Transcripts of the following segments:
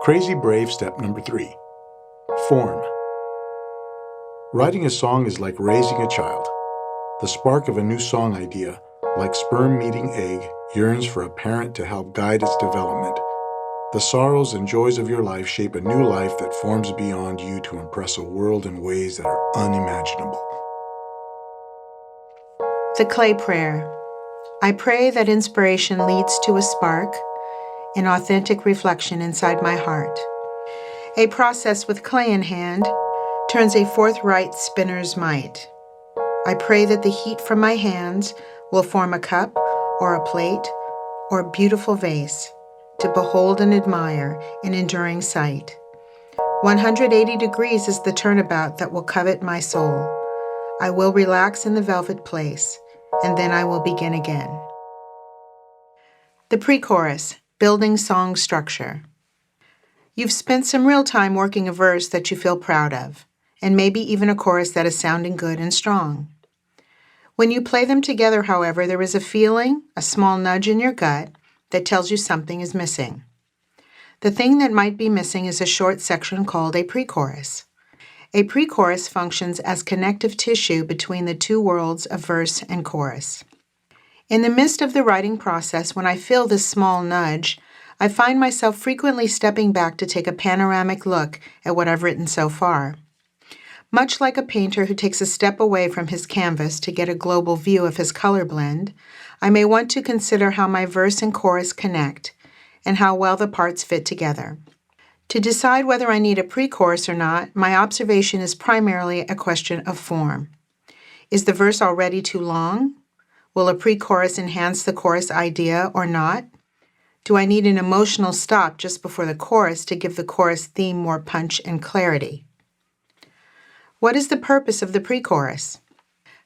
Crazy Brave step number 3. Form. Writing a song is like raising a child. The spark of a new song idea, like sperm meeting egg, yearns for a parent to help guide its development. The sorrows and joys of your life shape a new life that forms beyond you to impress a world in ways that are unimaginable. The clay prayer. I pray that inspiration leads to a spark, an authentic reflection inside my heart. A process with clay in hand turns a forthright spinner's might. I pray that the heat from my hands will form a cup or a plate or a beautiful vase to behold and admire in enduring sight. 180 degrees is the turnabout that will covet my soul. I will relax in the velvet place, and then I will begin again. The pre-chorus, building song structure. You've spent some real time working a verse that you feel proud of, and maybe even a chorus that is sounding good and strong. When you play them together, however, there is a feeling, a small nudge in your gut, that tells you something is missing. The thing that might be missing is a short section called a pre-chorus. A pre-chorus functions as connective tissue between the two worlds of verse and chorus. In the midst of the writing process, when I feel this small nudge, I find myself frequently stepping back to take a panoramic look at what I've written so far. Much like a painter who takes a step away from his canvas to get a global view of his color blend, I may want to consider how my verse and chorus connect and how well the parts fit together. To decide whether I need a pre-chorus or not, my observation is primarily a question of form. Is the verse already too long? Will a pre-chorus enhance the chorus idea or not? Do I need an emotional stop just before the chorus to give the chorus theme more punch and clarity? What is the purpose of the pre-chorus?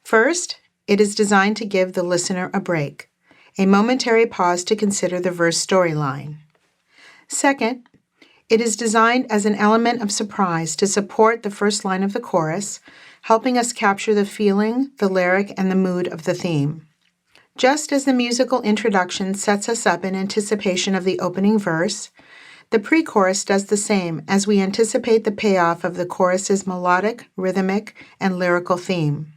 First, it is designed to give the listener a break, a momentary pause to consider the verse storyline. Second, it is designed as an element of surprise to support the first line of the chorus, helping us capture the feeling, the lyric, and the mood of the theme. Just as the musical introduction sets us up in anticipation of the opening verse, the pre-chorus does the same as we anticipate the payoff of the chorus's melodic, rhythmic, and lyrical theme.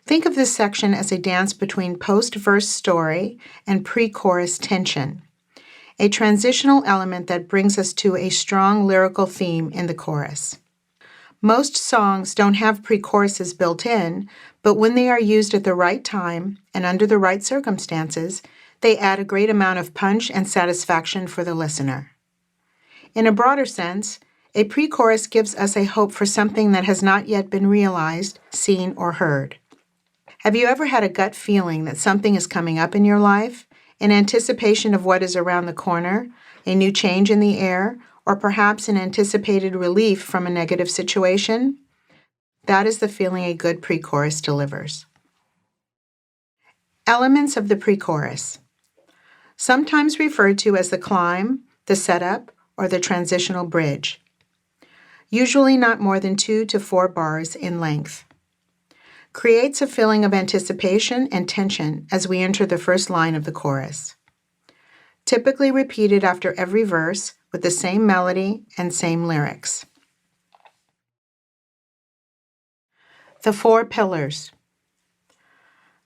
Think of this section as a dance between post-verse story and pre-chorus tension, a transitional element that brings us to a strong lyrical theme in the chorus. Most songs don't have pre-choruses built in, but when they are used at the right time and under the right circumstances, they add a great amount of punch and satisfaction for the listener. In a broader sense, a pre-chorus gives us a hope for something that has not yet been realized, seen, or heard. Have you ever had a gut feeling that something is coming up in your life, in anticipation of what is around the corner, a new change in the air, or perhaps an anticipated relief from a negative situation? That is the feeling a good pre-chorus delivers. Elements of the pre-chorus. Sometimes referred to as the climb, the setup, or the transitional bridge. Usually not more than 2 to 4 bars in length. Creates a feeling of anticipation and tension as we enter the first line of the chorus. Typically repeated after every verse with the same melody and same lyrics. The 4 pillars.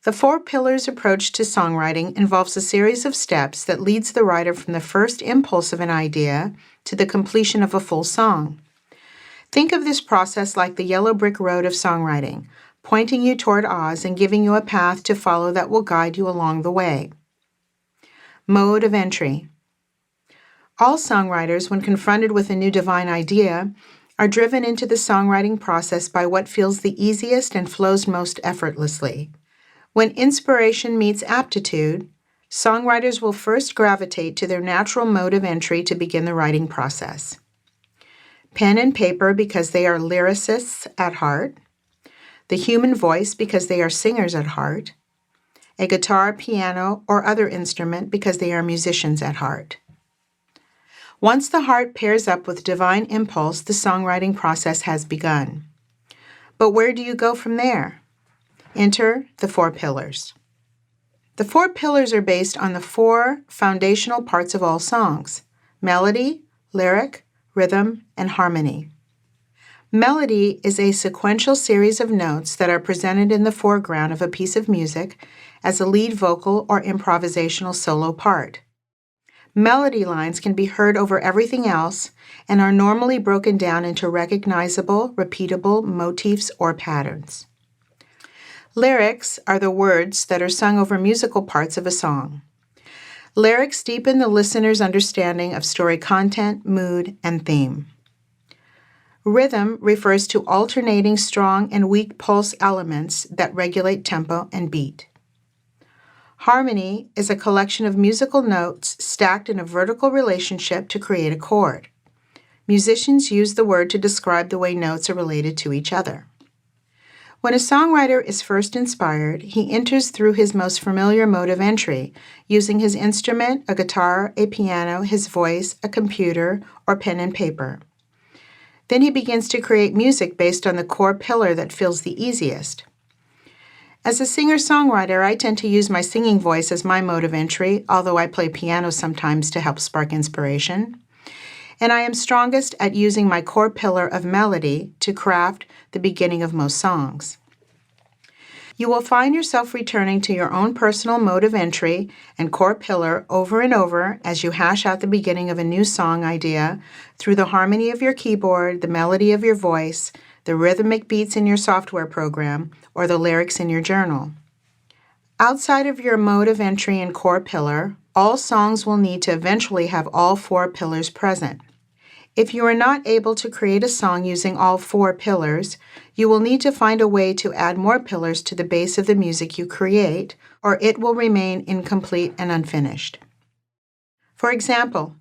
The 4 pillars approach to songwriting involves a series of steps that leads the writer from the first impulse of an idea to the completion of a full song. Think of this process like the yellow brick road of songwriting, pointing you toward Oz and giving you a path to follow that will guide you along the way. Mode of entry. All songwriters, when confronted with a new divine idea, are driven into the songwriting process by what feels the easiest and flows most effortlessly. When inspiration meets aptitude, songwriters will first gravitate to their natural mode of entry to begin the writing process. Pen and paper because they are lyricists at heart, the human voice because they are singers at heart, a guitar, piano, or other instrument because they are musicians at heart. Once the heart pairs up with divine impulse, the songwriting process has begun. But where do you go from there? Enter the 4 pillars. The 4 pillars are based on the 4 foundational parts of all songs: melody, lyric, rhythm, and harmony. Melody is a sequential series of notes that are presented in the foreground of a piece of music as a lead vocal or improvisational solo part. Melody lines can be heard over everything else and are normally broken down into recognizable, repeatable motifs or patterns. Lyrics are the words that are sung over musical parts of a song. Lyrics deepen the listener's understanding of story content, mood, and theme. Rhythm refers to alternating strong and weak pulse elements that regulate tempo and beat. Harmony is a collection of musical notes stacked in a vertical relationship to create a chord. Musicians use the word to describe the way notes are related to each other. When a songwriter is first inspired, he enters through his most familiar mode of entry, using his instrument, a guitar, a piano, his voice, a computer, or pen and paper. Then he begins to create music based on the core pillar that feels the easiest. As a singer-songwriter, I tend to use my singing voice as my mode of entry, although I play piano sometimes to help spark inspiration. And I am strongest at using my core pillar of melody to craft the beginning of most songs. You will find yourself returning to your own personal mode of entry and core pillar over and over as you hash out the beginning of a new song idea through the harmony of your keyboard, the melody of your voice, the rhythmic beats in your software program, or the lyrics in your journal. Outside of your mode of entry and core pillar, all songs will need to eventually have all four pillars present. If you are not able to create a song using all four pillars, you will need to find a way to add more pillars to the base of the music you create, or it will remain incomplete and unfinished. For example,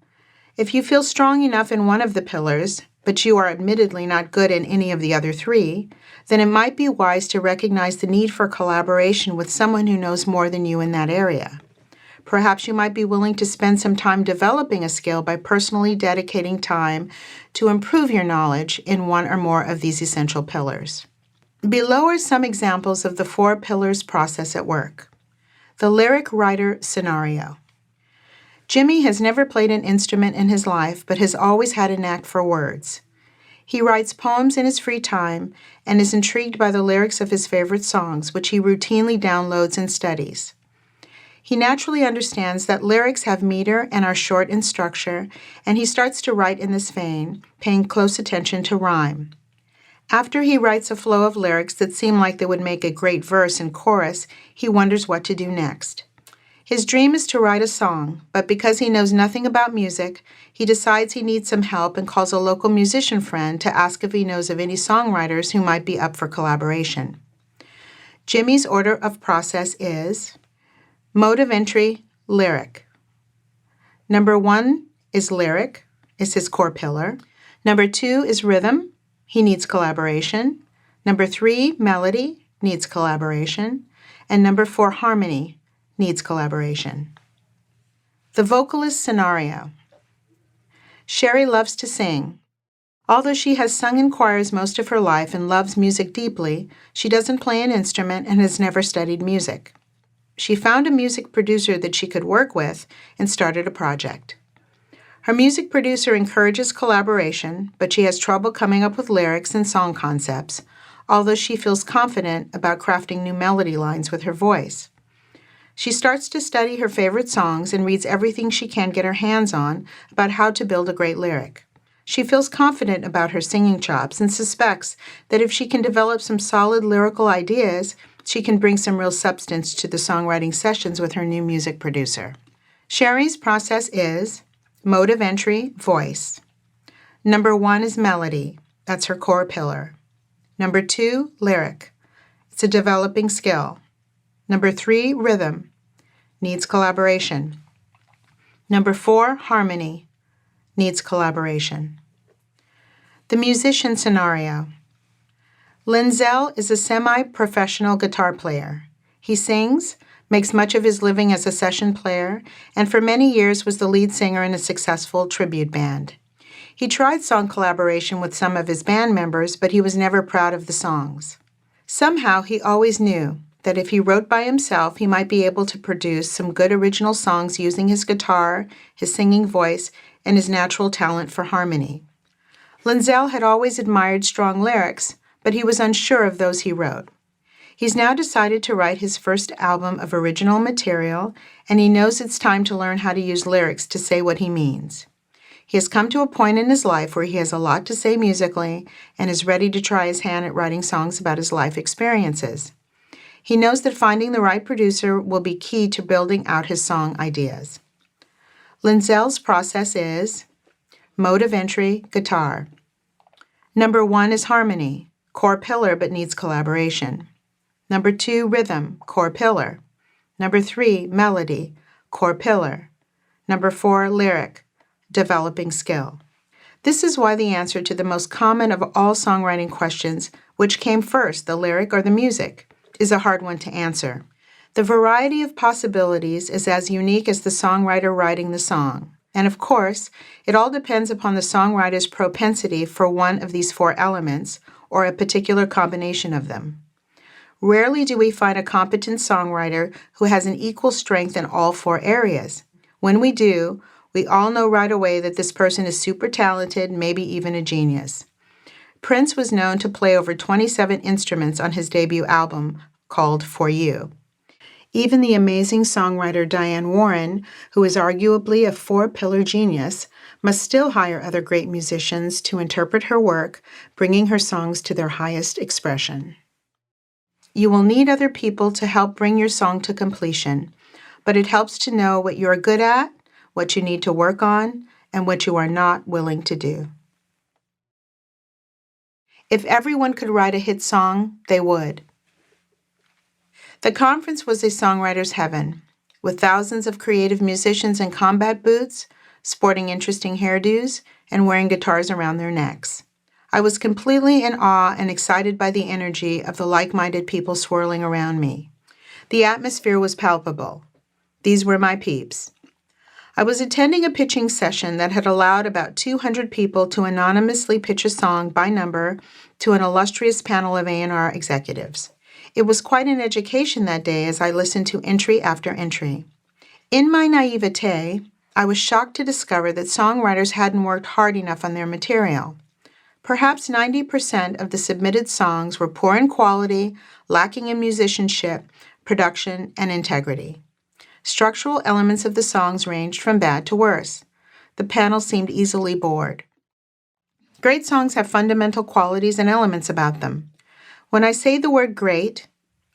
if you feel strong enough in one of the pillars, but you are admittedly not good in any of the other three, then it might be wise to recognize the need for collaboration with someone who knows more than you in that area. Perhaps you might be willing to spend some time developing a skill by personally dedicating time to improve your knowledge in one or more of these essential pillars. Below are some examples of the four pillars process at work. The lyric writer scenario. Jimmy has never played an instrument in his life, but has always had a knack for words. He writes poems in his free time and is intrigued by the lyrics of his favorite songs, which he routinely downloads and studies. He naturally understands that lyrics have meter and are short in structure, and he starts to write in this vein, paying close attention to rhyme. After he writes a flow of lyrics that seem like they would make a great verse and chorus, he wonders what to do next. His dream is to write a song, but because he knows nothing about music, he decides he needs some help and calls a local musician friend to ask if he knows of any songwriters who might be up for collaboration. Jimmy's order of process is: mode of entry, lyric. Number 1 is lyric, is his core pillar. Number 2 is rhythm, he needs collaboration. Number 3, melody, needs collaboration. And number 4, harmony, needs collaboration. The vocalist scenario. Sherry loves to sing. Although she has sung in choirs most of her life and loves music deeply, she doesn't play an instrument and has never studied music. She found a music producer that she could work with and started a project. Her music producer encourages collaboration, but she has trouble coming up with lyrics and song concepts, although she feels confident about crafting new melody lines with her voice. She starts to study her favorite songs and reads everything she can get her hands on about how to build a great lyric. She feels confident about her singing chops and suspects that if she can develop some solid lyrical ideas, she can bring some real substance to the songwriting sessions with her new music producer. Sherry's process is mode of entry, voice. Number 1 is melody. That's her core pillar. Number 2, lyric. It's a developing skill. Number 3, rhythm. Needs collaboration. Number 4, harmony. Needs collaboration. The musician scenario. Linzel is a semi-professional guitar player. He sings, makes much of his living as a session player, and for many years was the lead singer in a successful tribute band. He tried song collaboration with some of his band members, but he was never proud of the songs. Somehow he always knew that if he wrote by himself, he might be able to produce some good original songs using his guitar, his singing voice, and his natural talent for harmony. Lindsell had always admired strong lyrics, but he was unsure of those he wrote. He's now decided to write his first album of original material, and he knows it's time to learn how to use lyrics to say what he means. He has come to a point in his life where he has a lot to say musically and is ready to try his hand at writing songs about his life experiences. He knows that finding the right producer will be key to building out his song ideas. Lindsell's process is mode of entry, guitar. Number 1 is harmony, core pillar but needs collaboration. Number 2, rhythm, core pillar. Number 3, melody, core pillar. Number 4, lyric, developing skill. This is why the answer to the most common of all songwriting questions, which came first, the lyric or the music, is a hard one to answer. The variety of possibilities is as unique as the songwriter writing the song. And of course, it all depends upon the songwriter's propensity for one of these 4 elements or a particular combination of them. Rarely do we find a competent songwriter who has an equal strength in all 4 areas. When we do, we all know right away that this person is super talented, maybe even a genius. Prince was known to play over 27 instruments on his debut album called For You. Even the amazing songwriter Diane Warren, who is arguably a 4-pillar genius, must still hire other great musicians to interpret her work, bringing her songs to their highest expression. You will need other people to help bring your song to completion, but it helps to know what you are good at, what you need to work on, and what you are not willing to do. If everyone could write a hit song, they would. The conference was a songwriter's heaven, with thousands of creative musicians in combat boots, sporting interesting hairdos, and wearing guitars around their necks. I was completely in awe and excited by the energy of the like-minded people swirling around me. The atmosphere was palpable. These were my peeps. I was attending a pitching session that had allowed about 200 people to anonymously pitch a song by number to an illustrious panel of A&R executives. It was quite an education that day as I listened to entry after entry. In my naivete, I was shocked to discover that songwriters hadn't worked hard enough on their material. Perhaps 90% of the submitted songs were poor in quality, lacking in musicianship, production, and integrity. Structural elements of the songs ranged from bad to worse. The panel seemed easily bored. Great songs have fundamental qualities and elements about them. When I say the word great,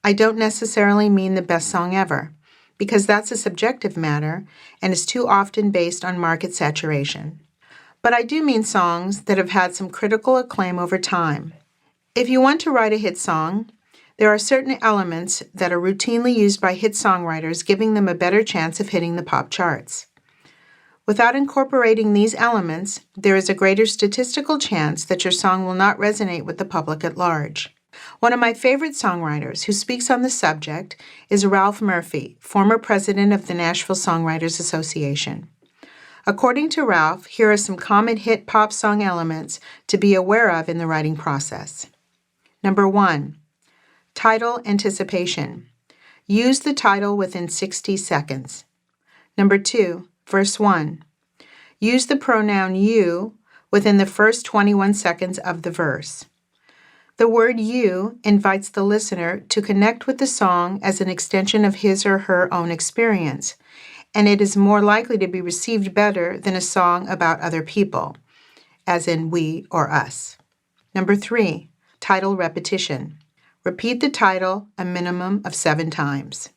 I don't necessarily mean the best song ever, because that's a subjective matter and is too often based on market saturation. But I do mean songs that have had some critical acclaim over time. If you want to write a hit song, there are certain elements that are routinely used by hit songwriters, giving them a better chance of hitting the pop charts. Without incorporating these elements, there is a greater statistical chance that your song will not resonate with the public at large. One of my favorite songwriters who speaks on the subject is Ralph Murphy, former president of the Nashville Songwriters Association. According to Ralph, here are some common hit pop song elements to be aware of in the writing process. Number 1. Title anticipation. Use the title within 60 seconds. Number 2, verse 1. Use the pronoun you within the first 21 seconds of the verse. The word you invites the listener to connect with the song as an extension of his or her own experience, and it is more likely to be received better than a song about other people, as in we or us. Number 3, title repetition. Repeat the title a minimum of 7 times.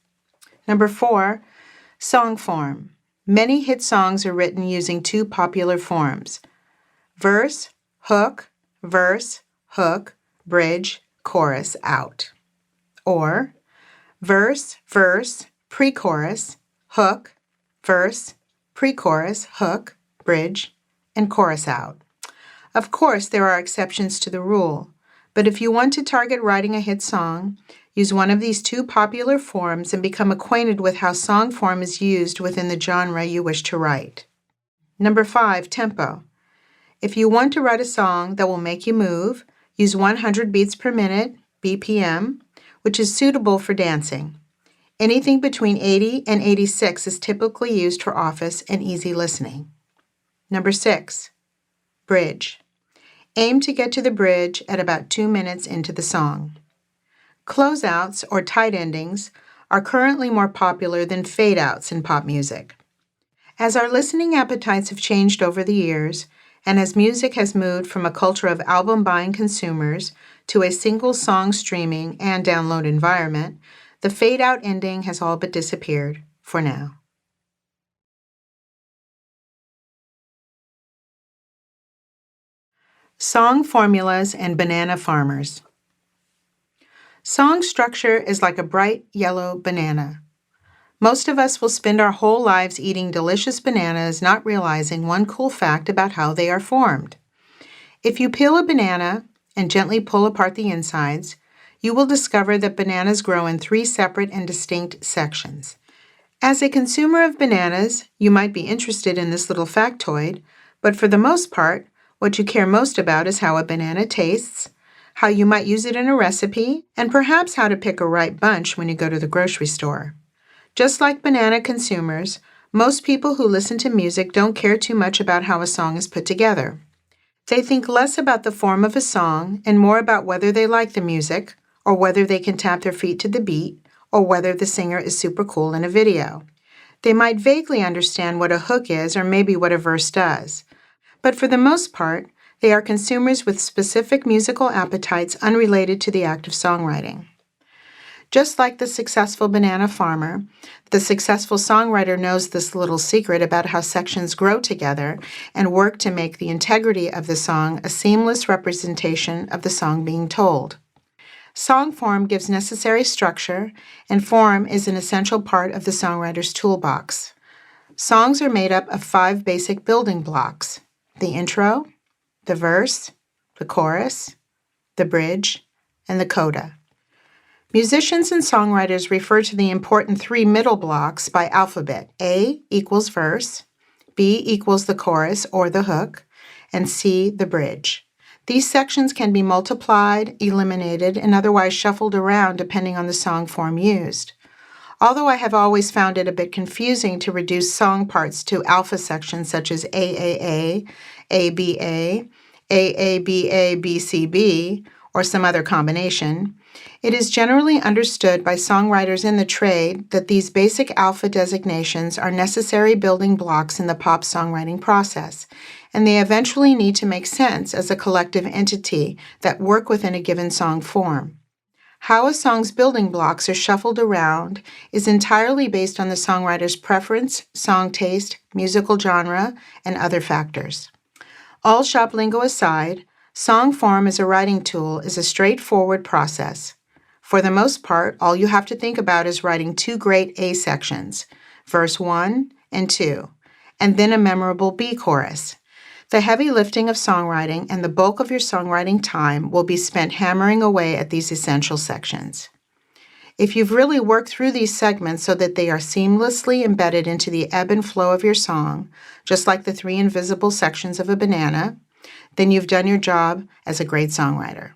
Number 4, song form. Many hit songs are written using 2 popular forms: verse, hook, bridge, chorus, out. Or verse, pre-chorus, hook, verse, pre-chorus, hook, bridge, and chorus out. Of course, there are exceptions to the rule, but if you want to target writing a hit song, use one of these 2 popular forms and become acquainted with how song form is used within the genre you wish to write. Number 5, tempo. If you want to write a song that will make you move, use 100 beats per minute, BPM, which is suitable for dancing. Anything between 80 and 86 is typically used for office and easy listening. Number 6, bridge. Aim to get to the bridge at about 2 minutes into the song. Closeouts, or tight endings, are currently more popular than fade-outs in pop music. As our listening appetites have changed over the years, and as music has moved from a culture of album-buying consumers to a single-song streaming and download environment, the fade-out ending has all but disappeared for now. Song formulas and banana farmers. Song structure is like a bright yellow banana. Most of us will spend our whole lives eating delicious bananas, not realizing one cool fact about how they are formed. If you peel a banana and gently pull apart the insides, you will discover that bananas grow in 3 separate and distinct sections. As a consumer of bananas, you might be interested in this little factoid, but for the most part, what you care most about is how a banana tastes, how you might use it in a recipe, and perhaps how to pick a ripe bunch when you go to the grocery store. Just like banana consumers, most people who listen to music don't care too much about how a song is put together. They think less about the form of a song and more about whether they like the music, or whether they can tap their feet to the beat, or whether the singer is super cool in a video. They might vaguely understand what a hook is or maybe what a verse does. But for the most part, they are consumers with specific musical appetites unrelated to the act of songwriting. Just like the successful banana farmer, the successful songwriter knows this little secret about how sections grow together and work to make the integrity of the song a seamless representation of the song being told. Song form gives necessary structure, and form is an essential part of the songwriter's toolbox. Songs are made up of 5 basic building blocks: the intro, the verse, the chorus, the bridge, and the coda. Musicians and songwriters refer to the important 3 middle blocks by alphabet. A equals verse, B equals the chorus or the hook, and C the bridge. These sections can be multiplied, eliminated, and otherwise shuffled around depending on the song form used. Although I have always found it a bit confusing to reduce song parts to alpha sections such as AAA, ABA, AABA, BCB, or some other combination, it is generally understood by songwriters in the trade that these basic alpha designations are necessary building blocks in the pop songwriting process, and they eventually need to make sense as a collective entity that work within a given song form. How a song's building blocks are shuffled around is entirely based on the songwriter's preference, song taste, musical genre, and other factors. All shop lingo aside, song form as a writing tool is a straightforward process. For the most part, all you have to think about is writing 2 great A sections, verse 1 and 2, and then a memorable B chorus. The heavy lifting of songwriting and the bulk of your songwriting time will be spent hammering away at these essential sections. If you've really worked through these segments so that they are seamlessly embedded into the ebb and flow of your song, just like the 3 invisible sections of a banana, then you've done your job as a great songwriter.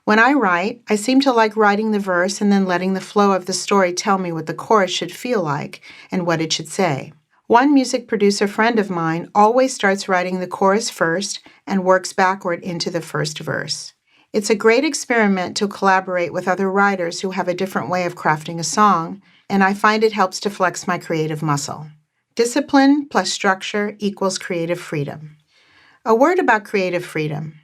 When I write, I seem to like writing the verse and then letting the flow of the story tell me what the chorus should feel like and what it should say. One music producer friend of mine always starts writing the chorus first and works backward into the first verse. It's a great experiment to collaborate with other writers who have a different way of crafting a song, and I find it helps to flex my creative muscle. Discipline plus structure equals creative freedom. A word about creative freedom.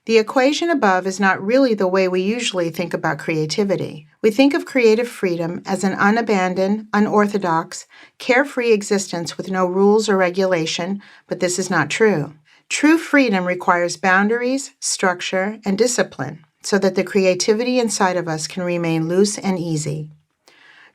The equation above is not really the way we usually think about creativity. We think of creative freedom as an unabandoned, unorthodox, carefree existence with no rules or regulation, but this is not true. True freedom requires boundaries, structure, and discipline so that the creativity inside of us can remain loose and easy.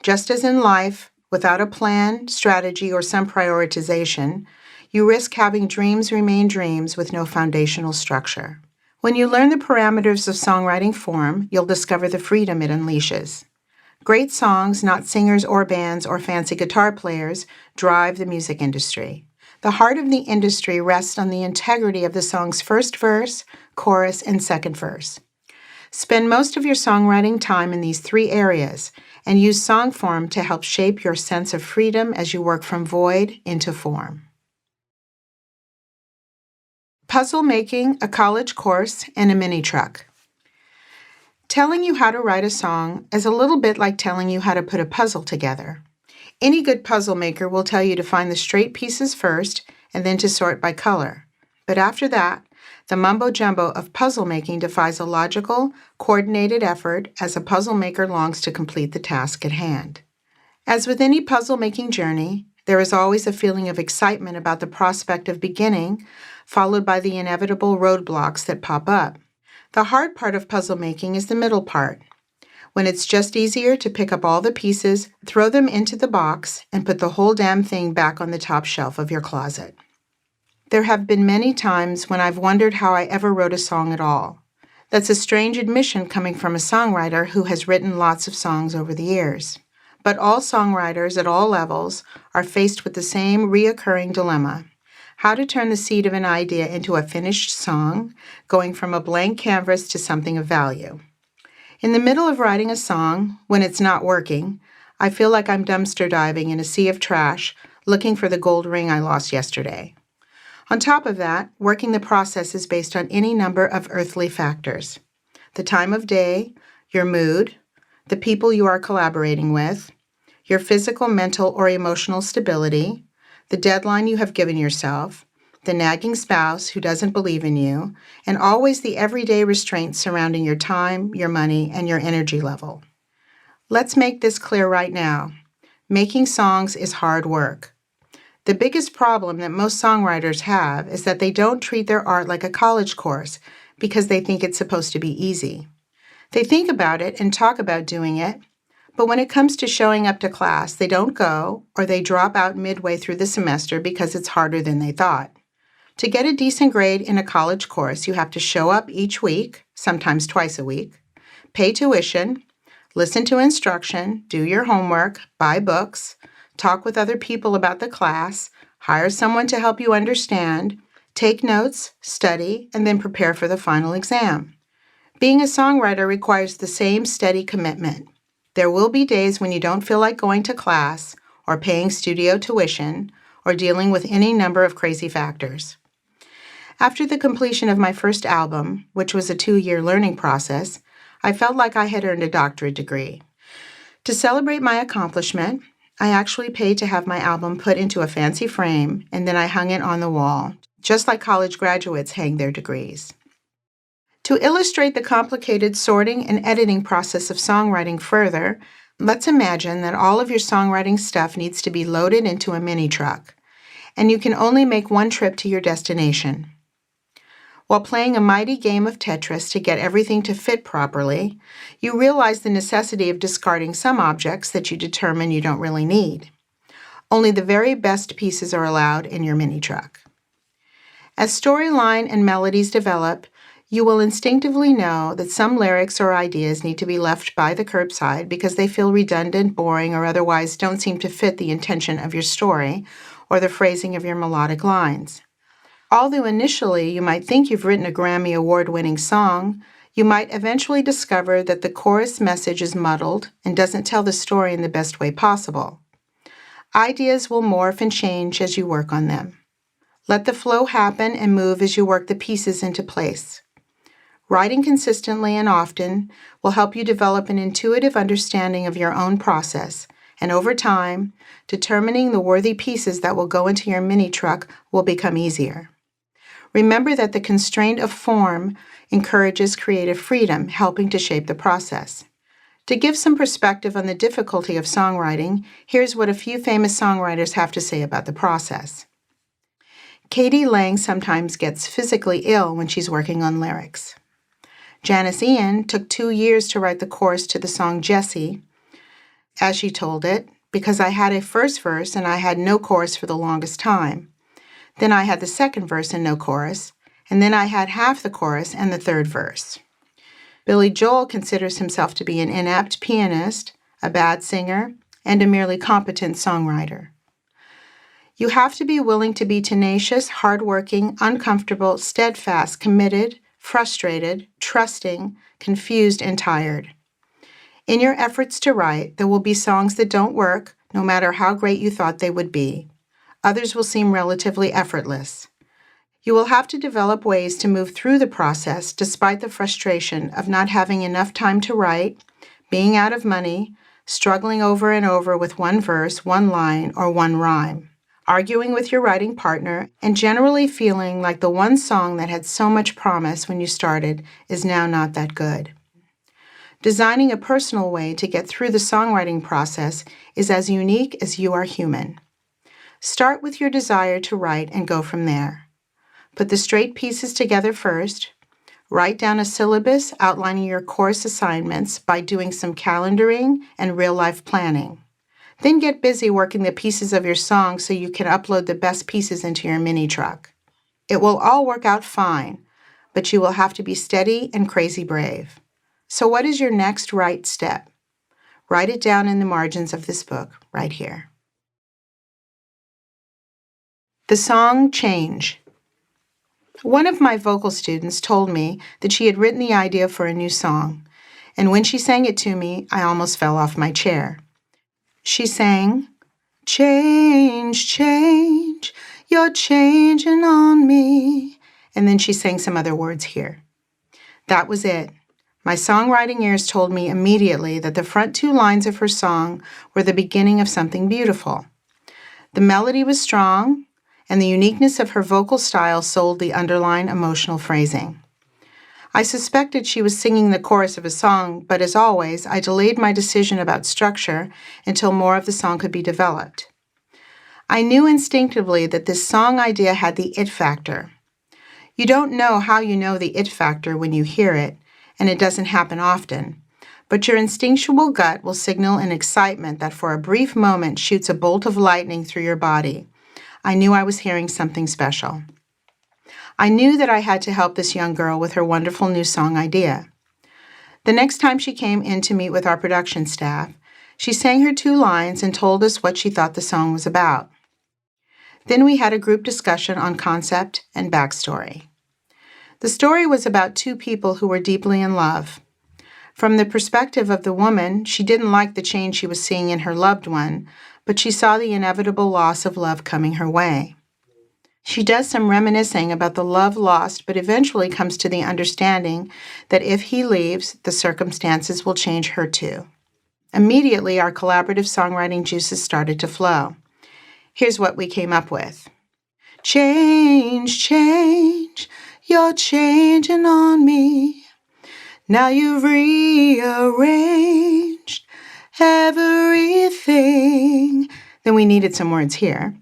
Just as in life, without a plan, strategy, or some prioritization, you risk having dreams remain dreams with no foundational structure. When you learn the parameters of songwriting form, you'll discover the freedom it unleashes. Great songs, not singers or bands or fancy guitar players, drive the music industry. The heart of the industry rests on the integrity of the song's first verse, chorus, and second verse. Spend most of your songwriting time in these 3 areas and use song form to help shape your sense of freedom as you work from void into form. Puzzle making, a college course, and a mini truck. Telling you how to write a song is a little bit like telling you how to put a puzzle together. Any good puzzle maker will tell you to find the straight pieces first and then to sort by color. But after that, the mumbo-jumbo of puzzle making defies a logical, coordinated effort as a puzzle maker longs to complete the task at hand. As with any puzzle-making journey, there is always a feeling of excitement about the prospect of beginning, followed by the inevitable roadblocks that pop up. The hard part of puzzle making is the middle part, when it's just easier to pick up all the pieces, throw them into the box, and put the whole damn thing back on the top shelf of your closet. There have been many times when I've wondered how I ever wrote a song at all. That's a strange admission coming from a songwriter who has written lots of songs over the years. But all songwriters at all levels are faced with the same reoccurring dilemma: how to turn the seed of an idea into a finished song, going from a blank canvas to something of value. In the middle of writing a song, when it's not working, I feel like I'm dumpster diving in a sea of trash, looking for the gold ring I lost yesterday. On top of that, working the process is based on any number of earthly factors: the time of day, your mood, the people you are collaborating with, your physical, mental, or emotional stability, the deadline you have given yourself, the nagging spouse who doesn't believe in you, and always the everyday restraints surrounding your time, your money, and your energy level. Let's make this clear right now. Making songs is hard work. The biggest problem that most songwriters have is that they don't treat their art like a college course because they think it's supposed to be easy. They think about it and talk about doing it, but when it comes to showing up to class, they don't go, or they drop out midway through the semester because it's harder than they thought. To get a decent grade in a college course, you have to show up each week, sometimes twice a week, pay tuition, listen to instruction, do your homework, buy books, talk with other people about the class, hire someone to help you understand, take notes, study, and then prepare for the final exam. Being a songwriter requires the same steady commitment. There will be days when you don't feel like going to class, or paying studio tuition, or dealing with any number of crazy factors. After the completion of my first album, which was a 2-year learning process, I felt like I had earned a doctorate degree. To celebrate my accomplishment, I actually paid to have my album put into a fancy frame, and then I hung it on the wall, just like college graduates hang their degrees. To illustrate the complicated sorting and editing process of songwriting further, let's imagine that all of your songwriting stuff needs to be loaded into a mini truck, and you can only make one trip to your destination. While playing a mighty game of Tetris to get everything to fit properly, you realize the necessity of discarding some objects that you determine you don't really need. Only the very best pieces are allowed in your mini truck. As storyline and melodies develop, you will instinctively know that some lyrics or ideas need to be left by the curbside because they feel redundant, boring, or otherwise don't seem to fit the intention of your story or the phrasing of your melodic lines. Although initially you might think you've written a Grammy Award-winning song, you might eventually discover that the chorus message is muddled and doesn't tell the story in the best way possible. Ideas will morph and change as you work on them. Let the flow happen and move as you work the pieces into place. Writing consistently and often will help you develop an intuitive understanding of your own process, and over time, determining the worthy pieces that will go into your mini truck will become easier. Remember that the constraint of form encourages creative freedom, helping to shape the process. To give some perspective on the difficulty of songwriting, here's what a few famous songwriters have to say about the process. Katie Lang sometimes gets physically ill when she's working on lyrics. Janice Ian took 2 years to write the chorus to the song Jessie. As she told it, because I had a first verse and I had no chorus for the longest time. Then I had the second verse and no chorus, and then I had half the chorus and the third verse. Billy Joel considers himself to be an inept pianist, a bad singer, and a merely competent songwriter. You have to be willing to be tenacious, hardworking, uncomfortable, steadfast, committed, frustrated, trusting, confused, and tired. In your efforts to write, there will be songs that don't work, no matter how great you thought they would be. Others will seem relatively effortless. You will have to develop ways to move through the process despite the frustration of not having enough time to write, being out of money, struggling over and over with one verse, one line, or one rhyme, arguing with your writing partner, and generally feeling like the one song that had so much promise when you started is now not that good. Designing a personal way to get through the songwriting process is as unique as you are human. Start with your desire to write and go from there. Put the straight pieces together first. Write down a syllabus outlining your course assignments by doing some calendaring and real-life planning. Then get busy working the pieces of your song so you can upload the best pieces into your mini truck. It will all work out fine, but you will have to be steady and crazy brave. So what is your next right step? Write it down in the margins of this book right here. The song Change. One of my vocal students told me that she had written the idea for a new song, and when she sang it to me, I almost fell off my chair. She sang, "Change, change, you're changing on me," and then she sang some other words here. That was it. My songwriting ears told me immediately that the front two lines of her song were the beginning of something beautiful. The melody was strong, and the uniqueness of her vocal style sold the underlying emotional phrasing. I suspected she was singing the chorus of a song, but as always, I delayed my decision about structure until more of the song could be developed. I knew instinctively that this song idea had the it factor. You don't know how you know the it factor when you hear it, and it doesn't happen often, but your instinctual gut will signal an excitement that for a brief moment shoots a bolt of lightning through your body. I knew I was hearing something special. I knew that I had to help this young girl with her wonderful new song idea. The next time she came in to meet with our production staff, she sang her two lines and told us what she thought the song was about. Then we had a group discussion on concept and backstory. The story was about two people who were deeply in love. From the perspective of the woman, she didn't like the change she was seeing in her loved one, but she saw the inevitable loss of love coming her way. She does some reminiscing about the love lost, but eventually comes to the understanding that if he leaves, the circumstances will change her too. Immediately, our collaborative songwriting juices started to flow. Here's what we came up with. Change, change, you're changing on me. Now you've rearranged everything. Then we needed some words here.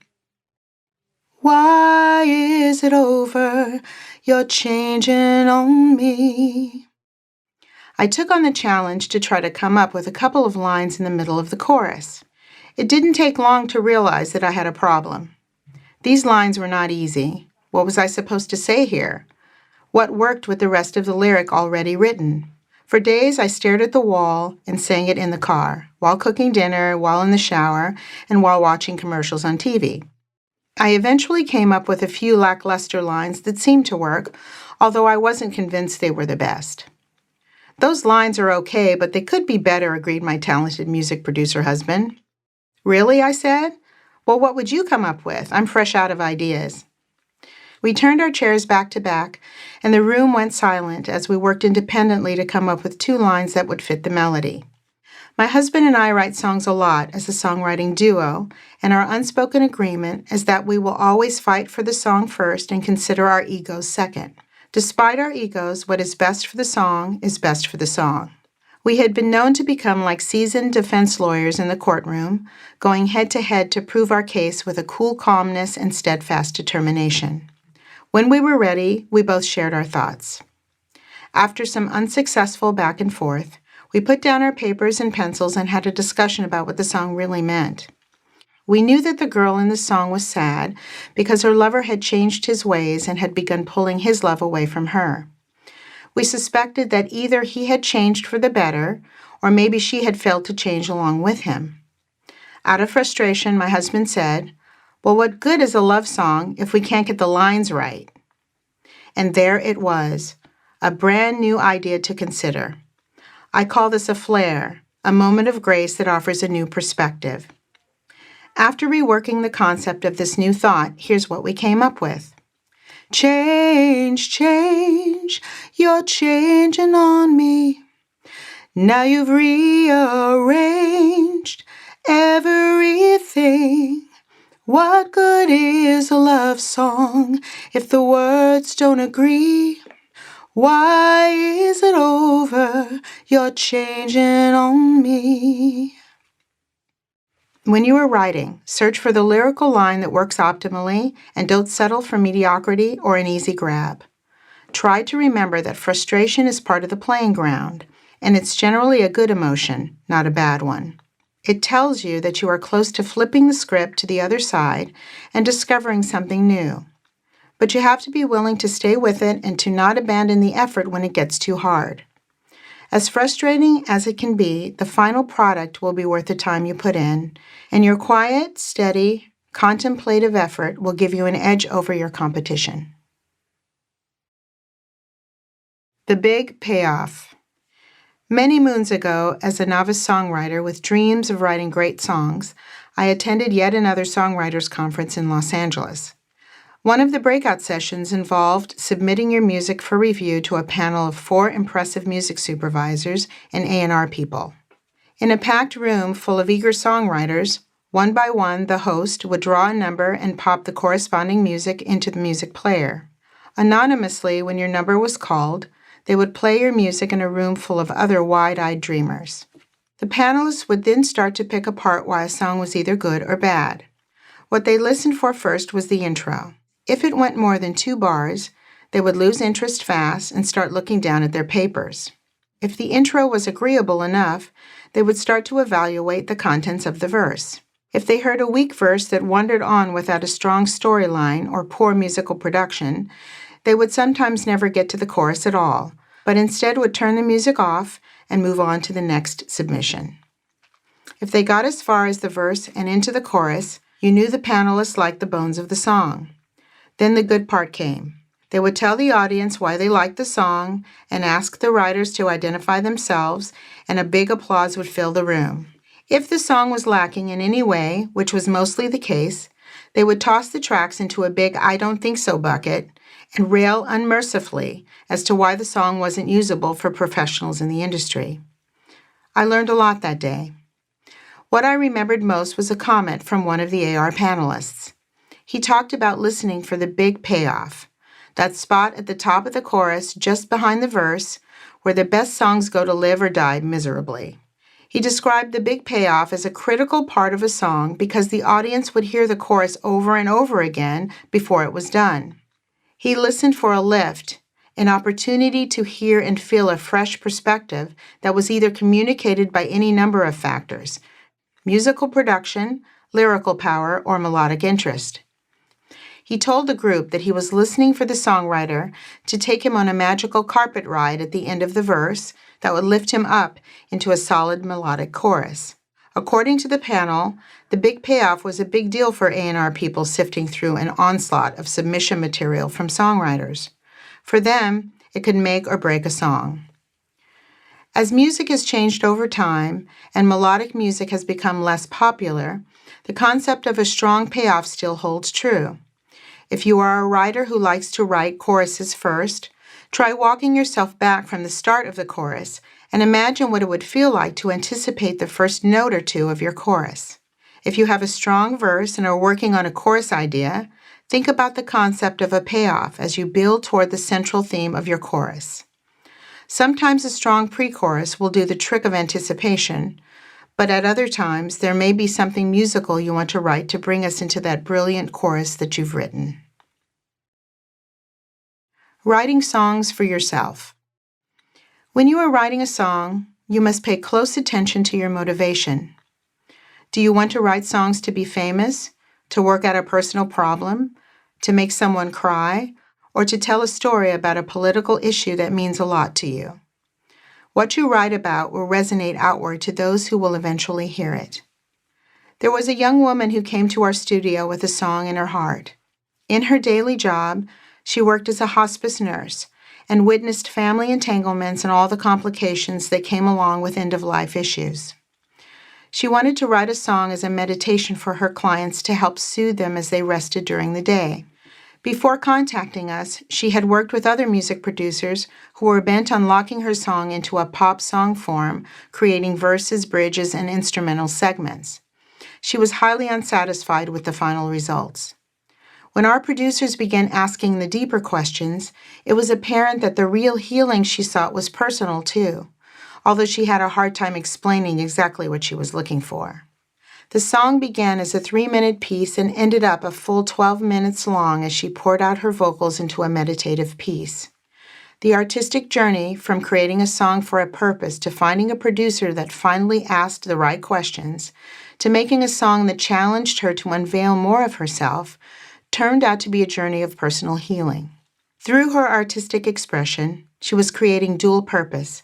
Why is it over? You're changing on me. I took on the challenge to try to come up with a couple of lines in the middle of the chorus. It didn't take long to realize that I had a problem. These lines were not easy. What was I supposed to say here? What worked with the rest of the lyric already written? For days, I stared at the wall and sang it in the car, while cooking dinner, while in the shower, and while watching commercials on TV. I eventually came up with a few lackluster lines that seemed to work, although I wasn't convinced they were the best. Those lines are okay, but they could be better, agreed my talented music producer husband. Really, I said? Well, what would you come up with? I'm fresh out of ideas. We turned our chairs back to back, and the room went silent as we worked independently to come up with two lines that would fit the melody. My husband and I write songs a lot as a songwriting duo, and our unspoken agreement is that we will always fight for the song first and consider our egos second. Despite our egos, what is best for the song is best for the song. We had been known to become like seasoned defense lawyers in the courtroom, going head-to-head to prove our case with a cool calmness and steadfast determination. When we were ready, we both shared our thoughts. After some unsuccessful back and forth, we put down our papers and pencils and had a discussion about what the song really meant. We knew that the girl in the song was sad because her lover had changed his ways and had begun pulling his love away from her. We suspected that either he had changed for the better, or maybe she had failed to change along with him. Out of frustration, my husband said, "Well, what good is a love song if we can't get the lines right?" And there it was, a brand new idea to consider. I call this a flare, a moment of grace that offers a new perspective. After reworking the concept of this new thought, here's what we came up with. Change, change, you're changing on me. Now you've rearranged everything. What good is a love song if the words don't agree? Why is it over? You're changing on me. When you are writing, search for the lyrical line that works optimally and don't settle for mediocrity or an easy grab. Try to remember that frustration is part of the playing ground, and it's generally a good emotion, not a bad one. It tells you that you are close to flipping the script to the other side and discovering something new. But you have to be willing to stay with it and to not abandon the effort when it gets too hard. As frustrating as it can be, the final product will be worth the time you put in, and your quiet, steady, contemplative effort will give you an edge over your competition. The Big Payoff. Many moons ago, as a novice songwriter with dreams of writing great songs, I attended yet another songwriters conference in Los Angeles. One of the breakout sessions involved submitting your music for review to a panel of 4 impressive music supervisors and A&R people. In a packed room full of eager songwriters, one by one the host would draw a number and pop the corresponding music into the music player. Anonymously, when your number was called, they would play your music in a room full of other wide-eyed dreamers. The panelists would then start to pick apart why a song was either good or bad. What they listened for first was the intro. If it went more than 2 bars, they would lose interest fast and start looking down at their papers. If the intro was agreeable enough, they would start to evaluate the contents of the verse. If they heard a weak verse that wandered on without a strong storyline or poor musical production, they would sometimes never get to the chorus at all, but instead would turn the music off and move on to the next submission. If they got as far as the verse and into the chorus, you knew the panelists liked the bones of the song. Then the good part came. They would tell the audience why they liked the song and ask the writers to identify themselves, and a big applause would fill the room. If the song was lacking in any way, which was mostly the case, they would toss the tracks into a big I don't think so bucket and rail unmercifully as to why the song wasn't usable for professionals in the industry. I learned a lot that day. What I remembered most was a comment from one of the AR panelists. He talked about listening for the big payoff, that spot at the top of the chorus just behind the verse where the best songs go to live or die miserably. He described the big payoff as a critical part of a song because the audience would hear the chorus over and over again before it was done. He listened for a lift, an opportunity to hear and feel a fresh perspective that was either communicated by any number of factors: musical production, lyrical power, or melodic interest. He told the group that he was listening for the songwriter to take him on a magical carpet ride at the end of the verse that would lift him up into a solid melodic chorus. According to the panel, the big payoff was a big deal for A&R people sifting through an onslaught of submission material from songwriters. For them, it could make or break a song. As music has changed over time and melodic music has become less popular, the concept of a strong payoff still holds true. If you are a writer who likes to write choruses first, try walking yourself back from the start of the chorus and imagine what it would feel like to anticipate the first note or two of your chorus. If you have a strong verse and are working on a chorus idea, think about the concept of a payoff as you build toward the central theme of your chorus. Sometimes a strong pre-chorus will do the trick of anticipation, but at other times there may be something musical you want to write to bring us into that brilliant chorus that you've written. Writing songs for yourself. When you are writing a song, you must pay close attention to your motivation. Do you want to write songs to be famous, to work out a personal problem, to make someone cry, or to tell a story about a political issue that means a lot to you? What you write about will resonate outward to those who will eventually hear it. There was a young woman who came to our studio with a song in her heart. In her daily job, she worked as a hospice nurse, and witnessed family entanglements and all the complications that came along with end-of-life issues. She wanted to write a song as a meditation for her clients to help soothe them as they rested during the day. Before contacting us, she had worked with other music producers who were bent on locking her song into a pop song form, creating verses, bridges, and instrumental segments. She was highly unsatisfied with the final results. When our producers began asking the deeper questions, it was apparent that the real healing she sought was personal too, although she had a hard time explaining exactly what she was looking for. The song began as a 3-minute piece and ended up a full 12 minutes long as she poured out her vocals into a meditative piece. The artistic journey from creating a song for a purpose to finding a producer that finally asked the right questions, to making a song that challenged her to unveil more of herself, turned out to be a journey of personal healing. Through her artistic expression, she was creating dual purpose: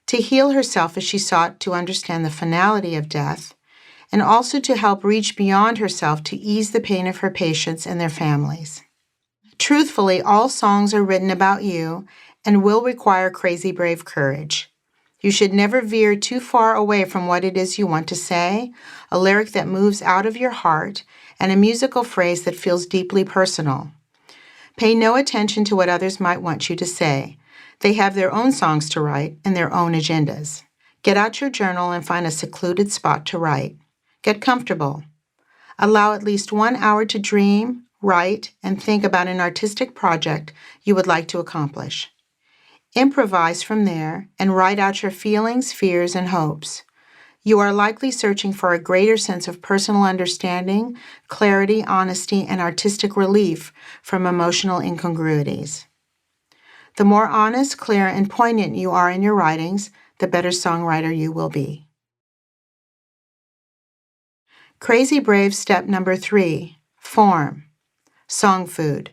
to heal herself as she sought to understand the finality of death, and also to help reach beyond herself to ease the pain of her patients and their families. Truthfully, all songs are written about you and will require crazy brave courage. You should never veer too far away from what it is you want to say, a lyric that moves out of your heart, and a musical phrase that feels deeply personal. Pay no attention to what others might want you to say. They have their own songs to write and their own agendas. Get out your journal and find a secluded spot to write. Get comfortable. Allow at least 1 hour to dream, write, and think about an artistic project you would like to accomplish. Improvise from there and write out your feelings, fears, and hopes. You are likely searching for a greater sense of personal understanding, clarity, honesty, and artistic relief from emotional incongruities. The more honest, clear, and poignant you are in your writings, the better songwriter you will be. Crazy Brave step number 3, form, song food.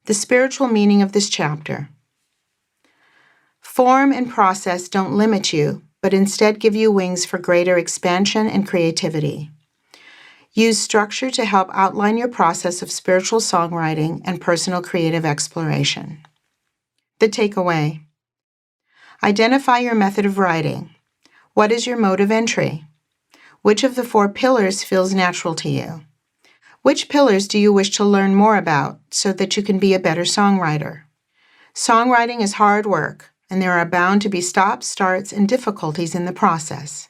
The spiritual meaning of this chapter. Form and process don't limit you, but instead give you wings for greater expansion and creativity. Use structure to help outline your process of spiritual songwriting and personal creative exploration. The takeaway. Identify your method of writing. What is your mode of entry? Which of the 4 pillars feels natural to you? Which pillars do you wish to learn more about so that you can be a better songwriter? Songwriting is hard work, and there are bound to be stops, starts, and difficulties in the process.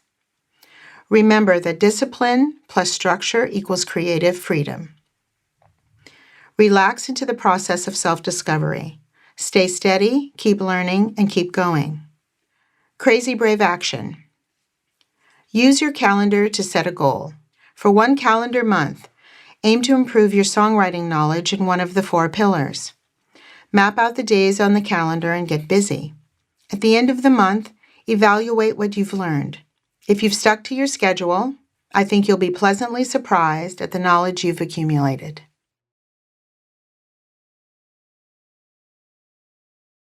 Remember that discipline plus structure equals creative freedom. Relax into the process of self-discovery. Stay steady, keep learning, and keep going. Crazy Brave action. Use your calendar to set a goal. For 1 calendar month, aim to improve your songwriting knowledge in one of the 4 pillars. Map out the days on the calendar and get busy. At the end of the month, evaluate what you've learned. If you've stuck to your schedule, I think you'll be pleasantly surprised at the knowledge you've accumulated.